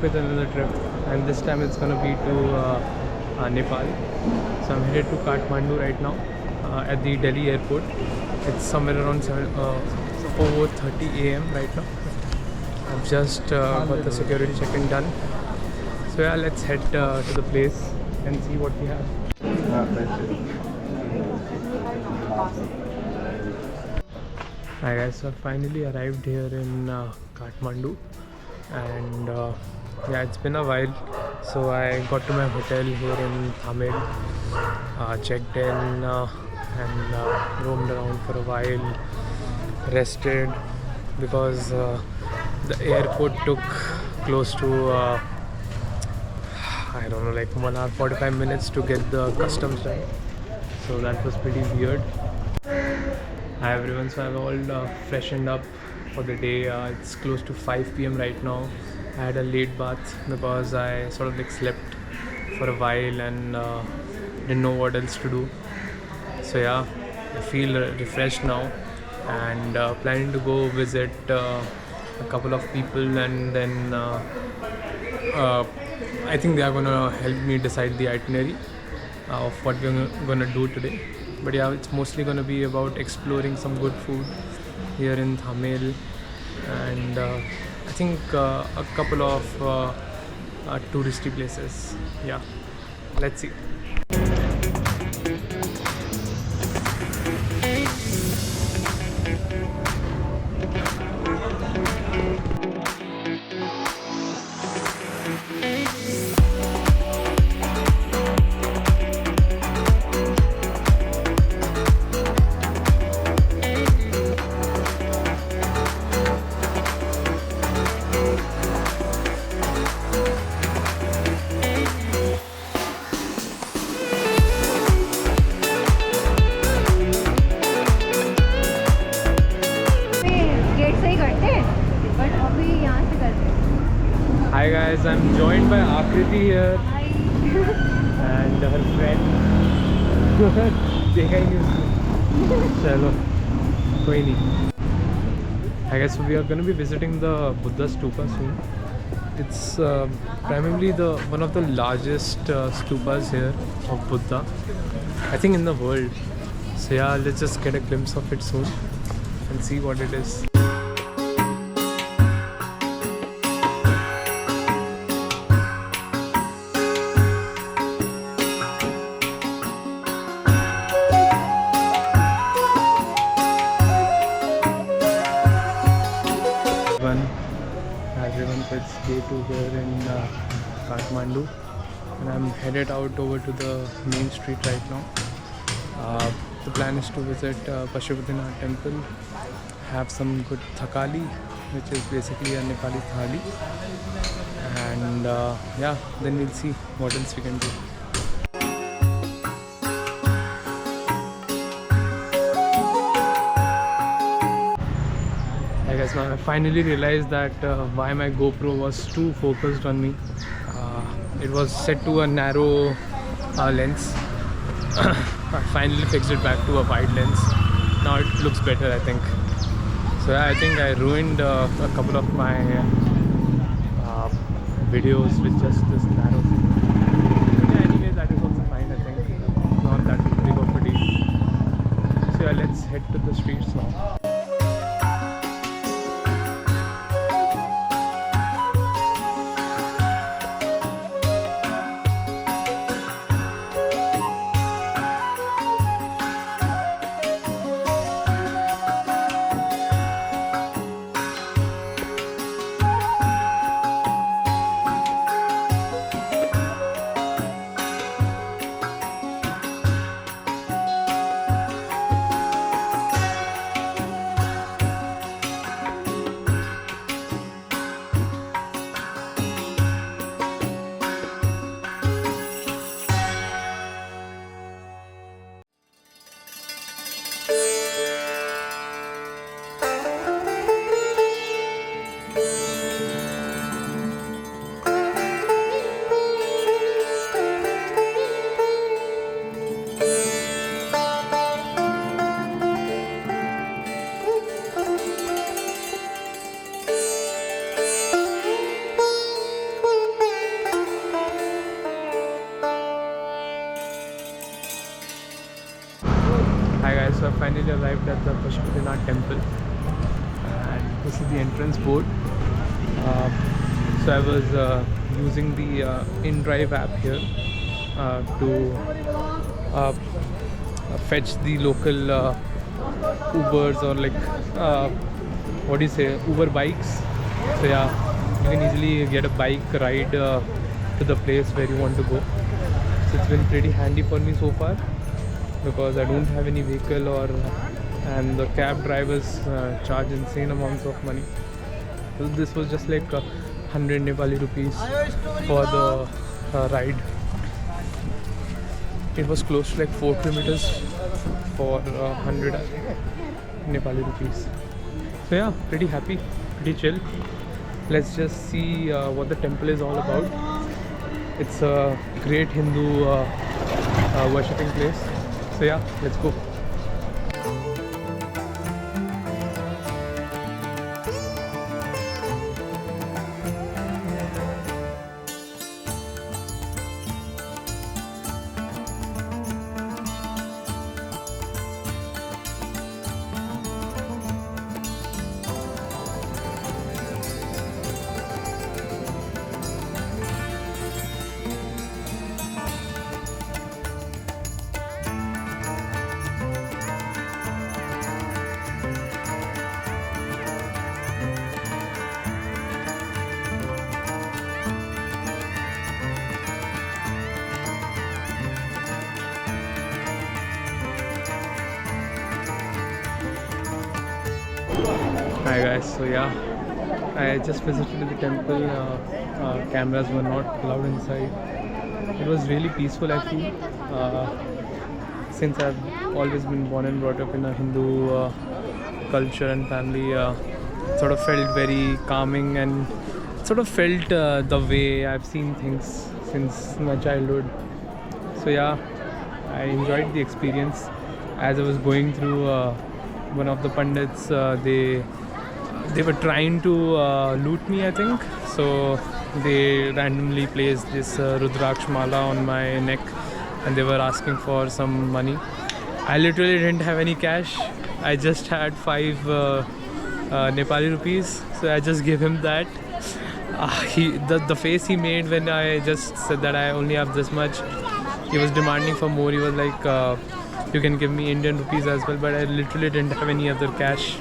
with another trip, and this time it's gonna be to Nepal. So I'm headed to Kathmandu right now at the Delhi airport. It's somewhere around 4:30 a.m. right now. I've just got the security check-in done. So yeah, let's head to the place and see what we have. Hi guys, so I finally arrived here in Kathmandu, and yeah, it's been a while. So I got to my hotel here in Thamel, checked in and roamed around for a while, rested because the airport took close to I don't know, like 1 hour 45 minutes to get the customs done. So that was pretty weird. Hi everyone, so I've all freshened up for the day. It's close to 5 p.m. right now. I had a late bath because I sort of like slept for a while and didn't know what else to do. So yeah, I feel refreshed now and planning to go visit a couple of people, and then I think they are gonna help me decide the itinerary of what we're gonna do today. But yeah, it's mostly gonna be about exploring some good food here in Thamel, and I think a couple of touristy places. Yeah, let's see. Hi guys, I'm joined by Akriti here and her friend. देखा ही नहीं उसको. चलो कोई नहीं. Hi guys, so we are going to be visiting the Buddha Stupa soon. It's primarily one of the largest stupas here of Buddha, I think in the world. So yeah, let's just get a glimpse of it soon and see what it is. Everyone, so it's day 2 here in Kathmandu, and I'm headed out over to the main street right now. The plan is to visit Pashupatinath temple, have some good thakali, which is basically a Nepali thali, and yeah, then we'll see what else we can do. I guess now I finally realized that why my GoPro was too focused on me. It was set to a narrow lens. I finally fixed it back to a wide lens. Now it looks better, I think. So yeah, I think I ruined a couple of my videos with just this narrow thing. Yeah, anyway, that is also fine, I think. Not that big of a deal. So yeah, let's head to the streets now. So I finally arrived at the Pashupatinath temple, and this is the entrance board. So I was using the InDrive app here to fetch the local Ubers, or like what do you say, Uber bikes. So yeah, you can easily get a bike ride to the place where you want to go. So it's been pretty handy for me so far, because I don't have any vehicle, and the cab drivers charge insane amounts of money. So this was just like 100 Nepali rupees for the ride. It was close to like 4 kilometers for 100 Nepali rupees. So yeah, pretty happy, pretty chill. Let's just see what the temple is all about. It's a great Hindu worshipping place. So yeah, let's go. Hi guys, so yeah, I just visited the temple. Cameras were not allowed inside. It was really peaceful, I feel. Since I've always been born and brought up in a Hindu culture and family, sort of felt very calming, and sort of felt the way I've seen things since my childhood. So yeah, I enjoyed the experience. As I was going through, one of the pandits, they were trying to loot me, I think. So they randomly placed this Rudraksh mala on my neck, and they were asking for some money. I literally didn't have any cash. I just had 5 Nepali rupees, so I just gave him that. The face he made when I just said that I only have this much, he was demanding for more. He was like, you can give me Indian rupees as well, but I literally didn't have any other cash.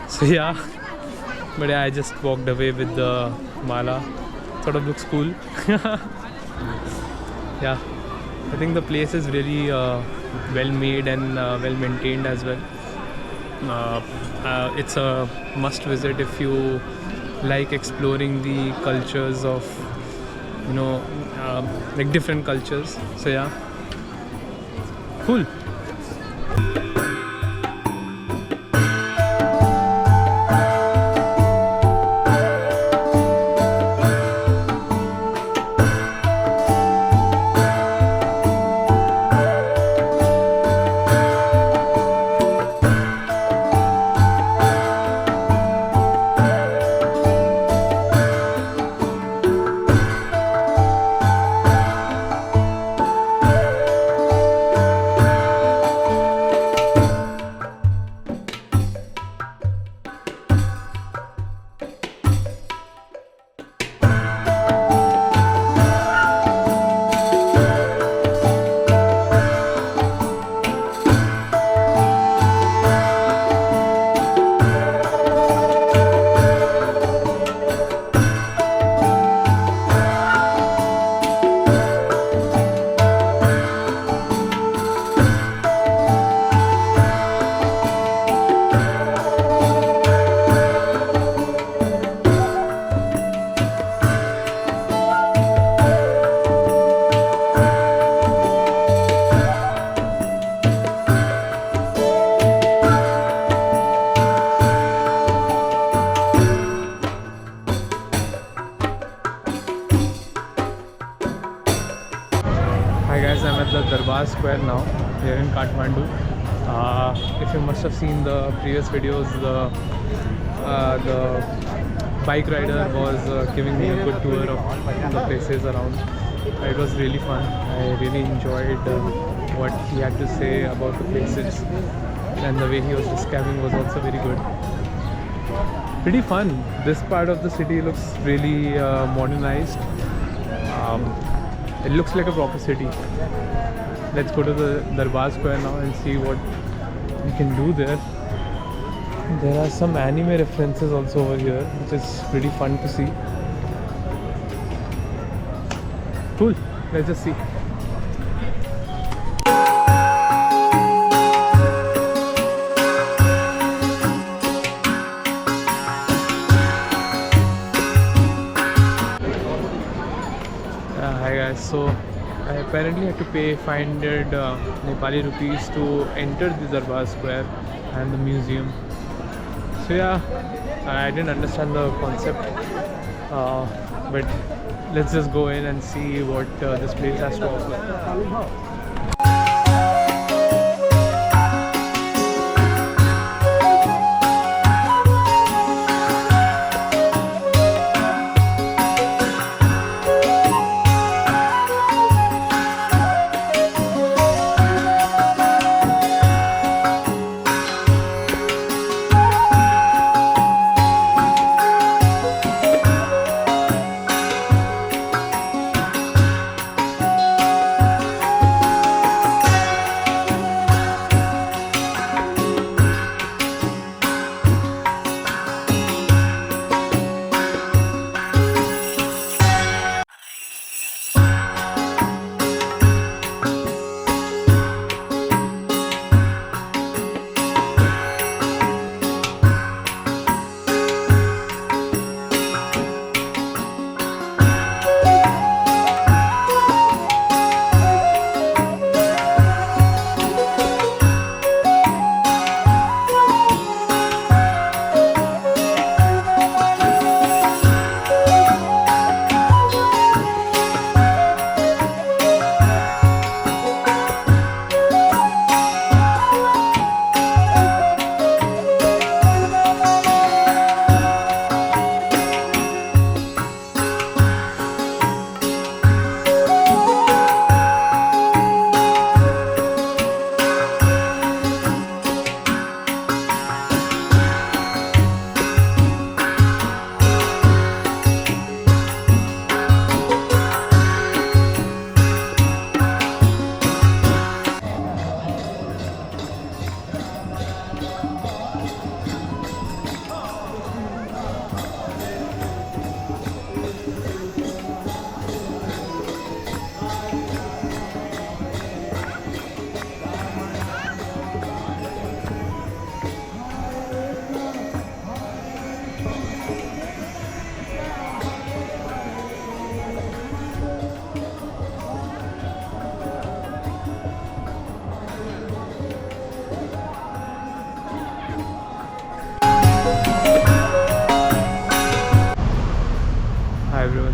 So yeah, but yeah, I just walked away with the mala. Sort of looks cool. Yeah, I think the place is really well made and well maintained as well. It's a must visit if you like exploring the cultures of, like different cultures. So yeah, cool. Hi guys, I'm at the Darbar Square now, here in Kathmandu. If you must have seen the previous videos, the bike rider was giving me a good tour of the places around. It was really fun. I really enjoyed what he had to say about the places. and the way he was describing was also very good. Pretty fun. This part of the city looks really modernized. Um, it looks like a proper city. Let's go to the Darbar Square now and see what we can do there. There are some anime references also over here, which is pretty fun to see. Cool. Let's just see. Hi guys. So I apparently had to pay 500 Nepali rupees to enter the Darbar Square and the museum. So yeah, I didn't understand the concept, but let's just go in and see what this place has to offer.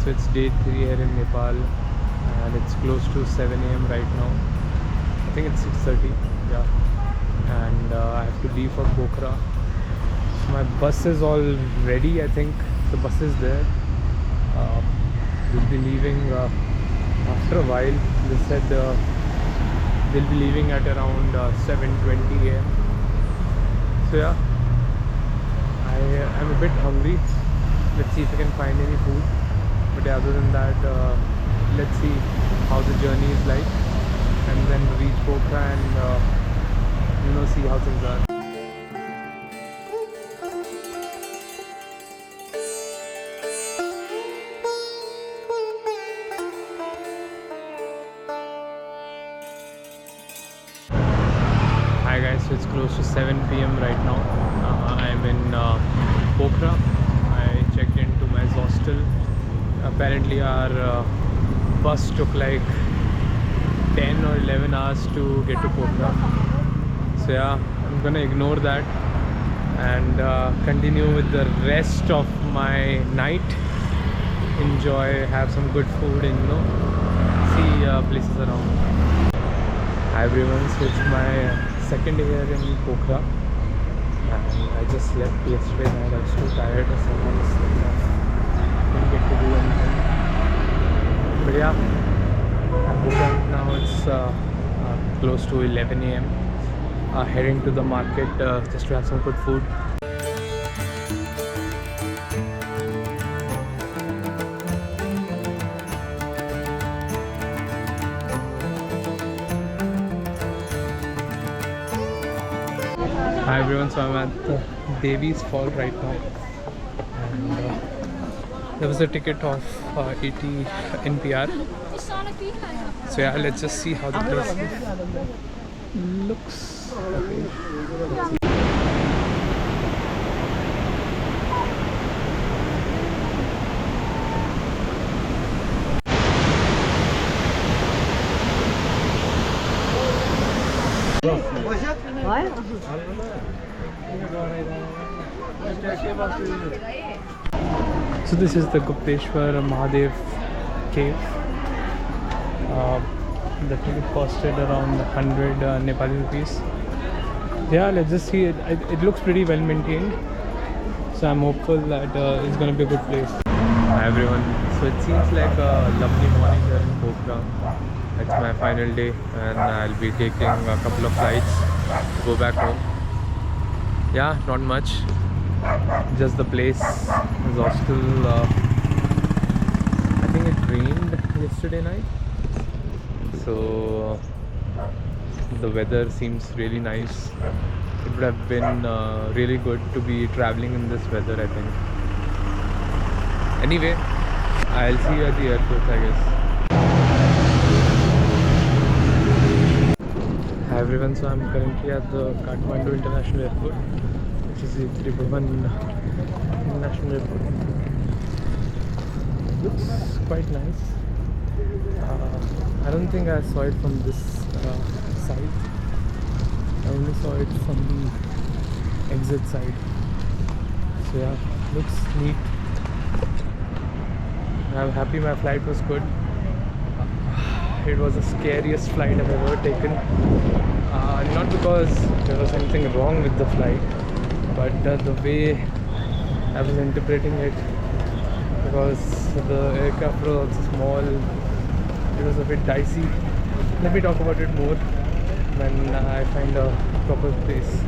So it's day 3 here in Nepal and it's close to 7 a.m. right now. I think it's 6:30, yeah. And I have to leave for Pokhara. So my bus is all ready. I think the bus is there. We'll be leaving after a while. They said they'll be leaving at around 7:20 a.m. So yeah, I'm a bit hungry. Let's see if I can find any food. But yeah, other than that, let's see how the journey is like, and then reach Pokhara and see how things are. Hi guys, so it's close to 7 p.m. right now. I'm in Pokhara. I checked into my hostel. Apparently our bus took like 10 or 11 hours to get to Pokhara. So yeah, I'm gonna ignore that and continue with the rest of my night. Enjoy, have some good food and see places around. Hi everyone, so it's my second day here in Pokhara and I just left yesterday night. I was too tired, so I didn't get to do anything. But yeah, I woke up now. It's close to 11 a.m. heading to the market just to have some good food. Hi everyone, so I'm at the Devi's Fall right now, and there was a ticket of 80 NPR. So yeah, let's just see how the place looks. Okay. So this is the Gupteshwar Mahadev cave. The ticket costed around 100 Nepali rupees. Yeah, let's just see it. It looks pretty well maintained, so I'm hopeful that it's going to be a good place. Hi everyone. So it seems like a lovely morning here in Pokhara. It's my final day and I'll be taking a couple of flights to go back home. Yeah, not much. Just the place is hostel. I think it rained yesterday night, so the weather seems really nice. It would have been really good to be traveling in this weather, I think. Anyway, I'll see you at the airport, I guess. Hi everyone, so I'm currently at the Kathmandu International Airport, which is the Tribhuvan International Airport. Looks quite nice. I don't think I saw it from this side. I only saw it from the exit side. So yeah, looks neat. I'm happy my flight was good. It was the scariest flight I've ever taken. Not because there was anything wrong with the flight, but the way I was interpreting it, because the aircraft was also small, it was a bit dicey. Let me talk about it more when I find a proper place.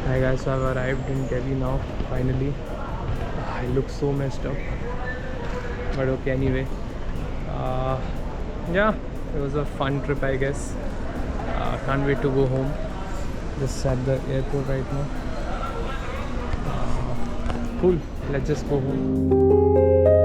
Hi guys, so I've arrived in Delhi now, finally. I look so messed up, but okay anyway. Yeah, it was a fun trip, I guess. Can't wait to go home. Just at the airport right now. Cool, let's just go home.